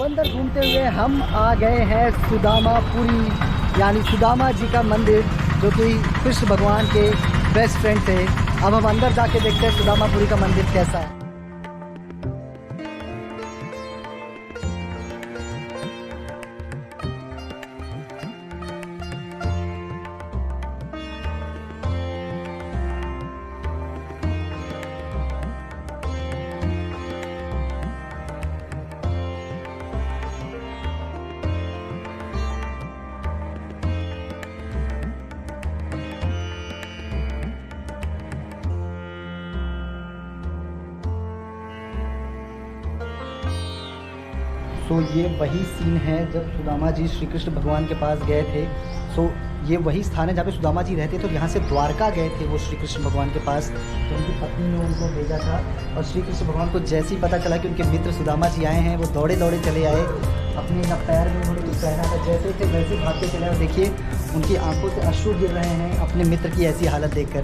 पोरबंदर घूमते हुए हम आ गए हैं सुदामापुरी, यानी सुदामा जी का मंदिर, जो कि कृष्ण भगवान के बेस्ट फ्रेंड थे। अब हम अंदर जाके देखते हैं सुदामापुरी का मंदिर कैसा है। सो ये वही सीन है जब सुदामा जी श्री कृष्ण भगवान के पास गए थे। सो ये वही स्थान है जहाँ पे सुदामा जी रहते थे, और यहाँ से द्वारका गए थे वो श्री कृष्ण भगवान के पास। तो उनकी पत्नी ने उनको भेजा था, और श्री कृष्ण भगवान को जैसे ही पता चला कि उनके मित्र सुदामा जी आए हैं, वो दौड़े दौड़े चले आए। अपने ना पैर में उन्होंने कुछ पहना था, जैसे थे वैसे भागते चले। और देखिए उनकी आंखों से अश्रु गिर रहे हैं अपने मित्र की ऐसी हालत देखकर।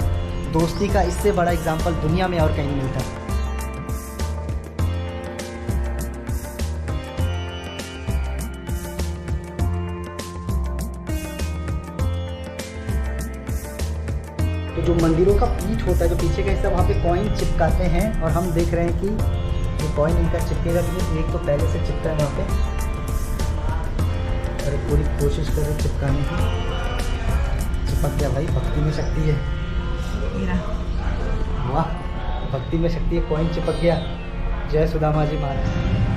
दोस्ती का इससे बड़ा एग्जाम्पल दुनिया में और कहीं नहीं मिलता। तो जो मंदिरों का पीठ होता है, जो पीछे का हिस्सा, वहाँ पे कॉइन चिपकाते हैं, और हम देख रहे हैं कि ये कॉइन इनका चिपकेगा कि नहीं। एक तो पहले से चिपका है वहाँ पे, अरे पूरी कोशिश कर रहे चिपकाने की। चिपक गया भाई, भक्ति में शक्ति है। वाह, भक्ति में शक्ति है, कॉइन चिपक गया। जय सुदामा जी महाराज।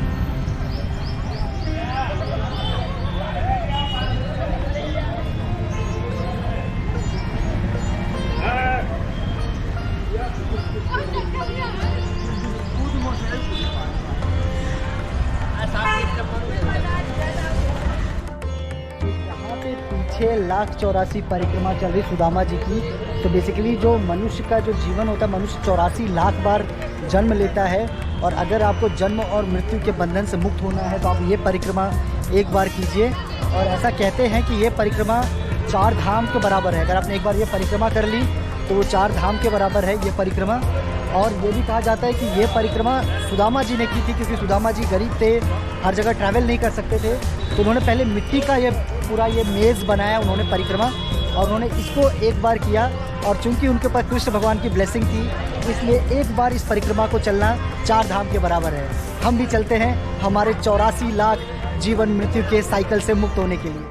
पीछे 1,84,000 परिक्रमा चल रही सुदामा जी की। तो बेसिकली जो मनुष्य का जो जीवन होता है, मनुष्य 84 लाख बार जन्म लेता है, और अगर आपको जन्म और मृत्यु के बंधन से मुक्त होना है तो आप ये परिक्रमा एक बार कीजिए। और ऐसा कहते हैं कि ये परिक्रमा 4 धाम के बराबर है। अगर आपने एक बार ये परिक्रमा कर ली तो वो 4 धाम के बराबर है ये परिक्रमा। और ये भी कहा जाता है कि ये परिक्रमा सुदामा जी ने की थी, क्योंकि सुदामा जी गरीब थे, हर जगह ट्रैवल नहीं कर सकते थे। तो उन्होंने पहले मिट्टी का ये पूरा ये मेज़ बनाया उन्होंने परिक्रमा, और उन्होंने इसको एक बार किया। और चूंकि उनके पास कृष्ण भगवान की ब्लेसिंग थी, इसलिए एक बार इस परिक्रमा को चलना 4 धाम के बराबर है। हम भी चलते हैं हमारे 84 लाख जीवन मृत्यु के साइकिल से मुक्त होने के लिए।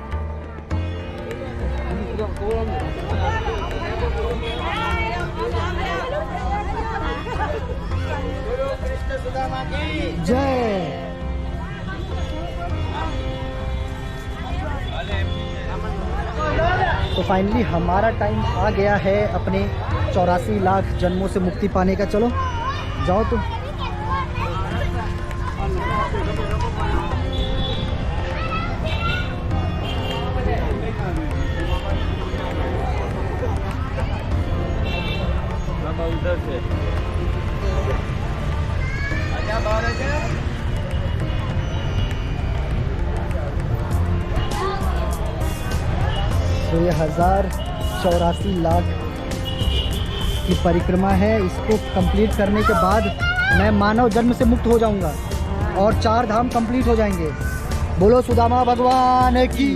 जय। तो फाइनली हमारा टाइम आ गया है अपने 84 लाख जन्मों से मुक्ति पाने का। चलो जाओ तुम। उधर से आजा बाहर आजा। तो ये 1,84 लाख की परिक्रमा है। इसको कंप्लीट करने के बाद मैं मानव जन्म से मुक्त हो जाऊंगा और 4 धाम कंप्लीट हो जाएंगे। बोलो सुदामा भगवान की।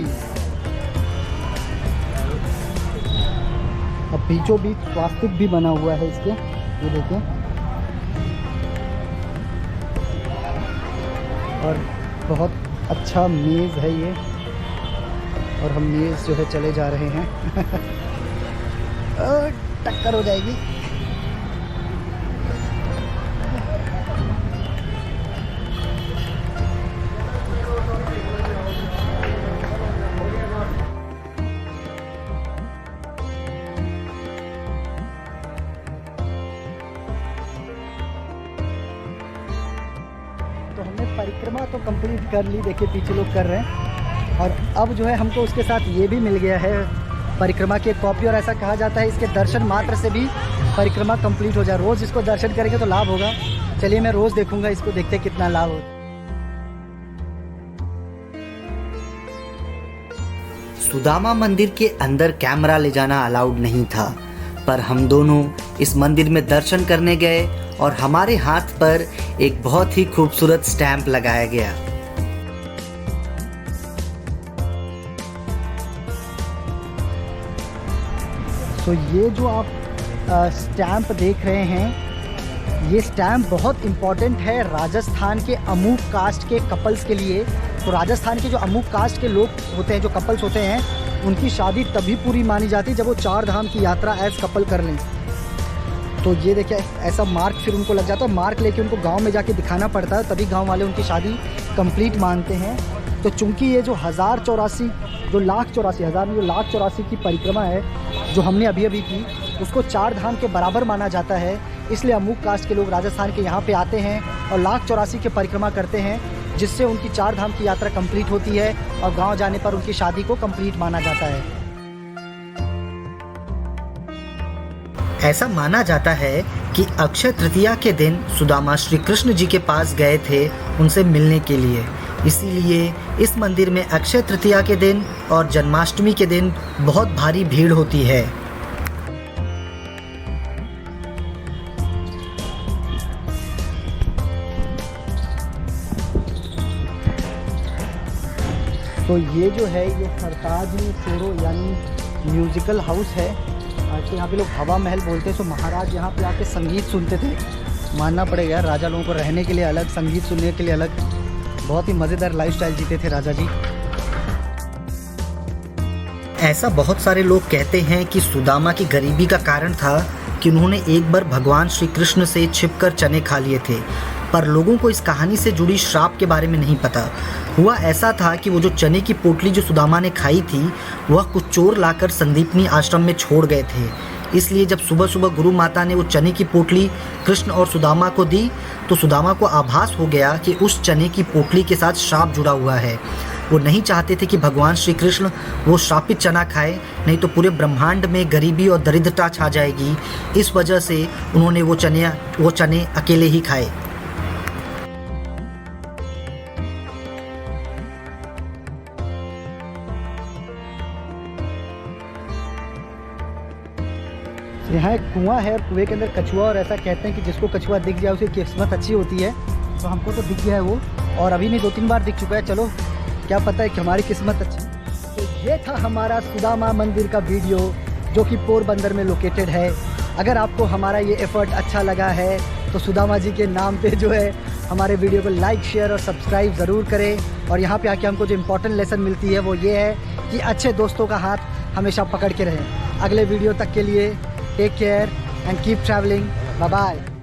अब बीचों बीच स्वास्तिक भी बना हुआ है इसके, ये देखिए। और बहुत अच्छा मेज़ है ये, और हम मेज़ जो है चले जा रहे हैं। टक्कर हो जाएगी। तो हमने परिक्रमा तो कंप्लीट कर ली, देखिए पीछे लोग कर रहे हैं। और अब जो है हमको उसके साथ ये भी मिल गया है परिक्रमा की एक कॉपी, और ऐसा कहा जाता है इसके दर्शन मात्र से भी परिक्रमा कंप्लीट हो जाए। रोज़ इसको दर्शन करेंगे तो लाभ होगा। चलिए मैं रोज़ देखूंगा इसको, देखते कितना लाभ होगा। सुदामा मंदिर के अंदर कैमरा ले जाना अलाउड नहीं था, पर हम दोनों इस मंदिर में दर्शन करने गए और हमारे हाथ पर एक बहुत ही खूबसूरत स्टैंप लगाया गया। तो ये जो आप स्टैम्प देख रहे हैं, ये स्टैम्प बहुत इम्पॉर्टेंट है राजस्थान के अमूक कास्ट के कपल्स के लिए। तो राजस्थान के जो अमूक कास्ट के लोग होते हैं, जो कपल्स होते हैं, उनकी शादी तभी पूरी मानी जाती है जब वो 4 धाम की यात्रा एज कपल कर लें। तो ये देखिए ऐसा मार्क फिर उनको लग जाता है, मार्क लेके उनको गांव में जाके दिखाना पड़ता है, तभी गांव वाले उनकी शादी कंप्लीट मानते हैं। तो चूंकि ये जो 1084 जो 1,84,000 में जो 1,84,000 की परिक्रमा है जो हमने अभी अभी की, उसको 4 धाम के बराबर माना जाता है। इसलिए अमूक कास्ट के लोग राजस्थान के यहाँ पे आते हैं और 1,84,000 की परिक्रमा करते हैं, जिससे उनकी 4 धाम की यात्रा कंप्लीट होती है और गांव जाने पर उनकी शादी को कंप्लीट माना जाता है। ऐसा माना जाता है कि अक्षय तृतीया के दिन सुदामा श्री कृष्ण जी के पास गए थे उनसे मिलने के लिए। इसीलिए इस मंदिर में अक्षय तृतीया के दिन और जन्माष्टमी के दिन बहुत भारी भीड़ होती है। तो ये जो है ये सरताज में शेरो यानी म्यूज़िकल हाउस है। आज तो यहाँ पे लोग हवा महल बोलते हैं। तो महाराज यहाँ पे आके संगीत सुनते थे। मानना पड़ेगा यार, राजा लोगों को रहने के लिए अलग, संगीत सुनने के लिए अलग, बहुत ही मज़ेदार लाइफस्टाइल जीते थे राजा जी। ऐसा बहुत सारे लोग कहते हैं कि सुदामा की गरीबी का कारण था कि उन्होंने एक बार भगवान श्री कृष्ण से छिपकर चने खा लिए थे, पर लोगों को इस कहानी से जुड़ी श्राप के बारे में नहीं पता। हुआ ऐसा था कि वो जो चने की पोटली जो सुदामा ने खाई थी, वह कुछ चोर लाकर संदीपनी आश्रम में छोड़ गए थे। इसलिए जब सुबह सुबह गुरु माता ने वो चने की पोटली कृष्ण और सुदामा को दी, तो सुदामा को आभास हो गया कि उस चने की पोटली के साथ श्राप जुड़ा हुआ है। वो नहीं चाहते थे कि भगवान श्री कृष्ण वो श्रापित चना खाए, नहीं तो पूरे ब्रह्मांड में गरीबी और दरिद्रता छा जाएगी। इस वजह से उन्होंने वो चने अकेले ही खाए। यहाँ एक कुआं है और कुएं के अंदर कछुआ, और ऐसा कहते हैं कि जिसको कछुआ दिख जाए उसकी किस्मत अच्छी होती है। तो हमको तो दिख गया है वो, और अभी नहीं 2-3 बार दिख चुका है। चलो क्या पता है कि हमारी किस्मत अच्छी। तो ये था हमारा सुदामा मंदिर का वीडियो, जो कि पोरबंदर में लोकेटेड है। अगर आपको हमारा ये एफर्ट अच्छा लगा है तो सुदामा जी के नाम पे जो है हमारे वीडियो को लाइक, शेयर और सब्सक्राइब ज़रूर करें। और यहाँ पे आके हमको जो इम्पोर्टेंट लेसन मिलती है वो ये है कि अच्छे दोस्तों का हाथ हमेशा पकड़ के रहें। अगले वीडियो तक के लिए take care and keep travelling. Bye bye.